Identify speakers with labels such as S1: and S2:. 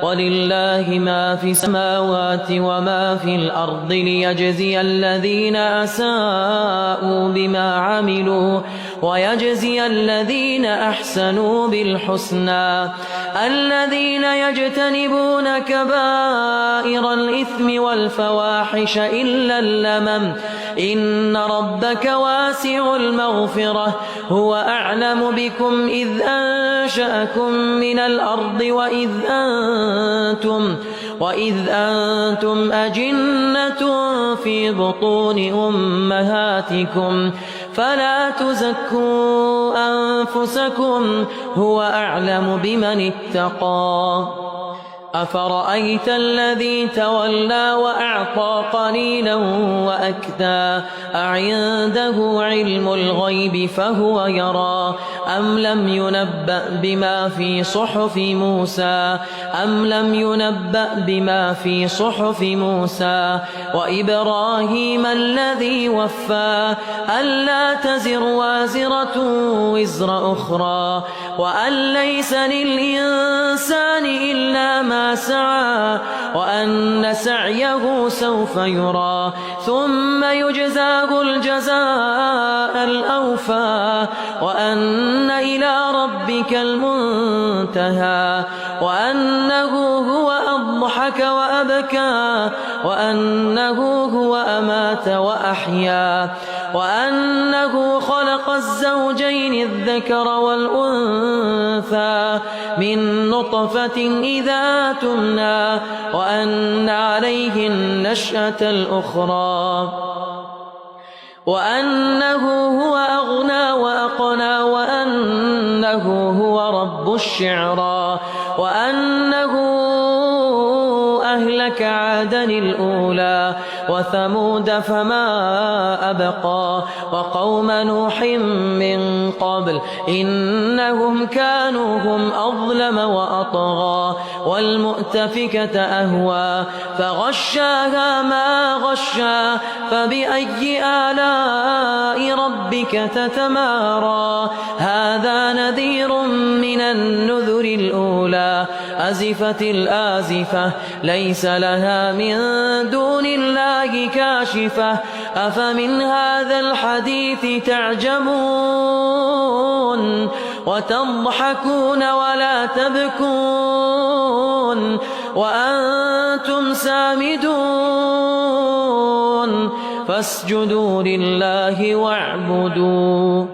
S1: ولله ما في السماوات وما في الأرض ليجزي الذين أساءوا بما عملوا ويجزي الذين أحسنوا بالحسنى الذين يجتنبون كبائر الإثم والفواحش إلا اللمم إن ربك واسع المغفرة هو أعلم بكم إذ أنشأكم من الأرض وإذ أنتم أجنة في بطون أمهاتكم فلا تزكوا أنفسكم هو أعلم بمن اتقى أفرأيت الذي تولى وأعطى قليلا وأكدى أعنده علم الغيب فهو يرى أم لم ينبأ بما في صحف موسى وإبراهيم الذي وفى ألا تزر وازرة وزر أخرى وأن ليس للإنسان إلا ما سعى وأن سعيه سوف يرى ثم يجزاه الجزاء الأوفى وأن إلى ربك المنتهى وأنه هو أضحك وأبكى وأنه هو أمات وأحيا وأنه خلق الزوجين الذكر والأنثى من نطفة إذا تمنى وأن عليه النشأة الأخرى وأنه هو أغنى وأقنى وأنه هو رب الشعرى وأنه أهلك عادا الأولى وثمود فما أبقى وقوم نوح من قبل إنهم كانوا هم أظلم وأطغى والمؤتفكة أهوى فغشاها ما غشى فبأي آلاء ربك تتمارى هذا نذير من النذر الأولى أزفت الآزفة ليس لها من دون الله كاشفة أفمن هذا الحديث تعجبون وتضحكون ولا تبكون وأنتم سامدون فاسجدوا لله واعبدوا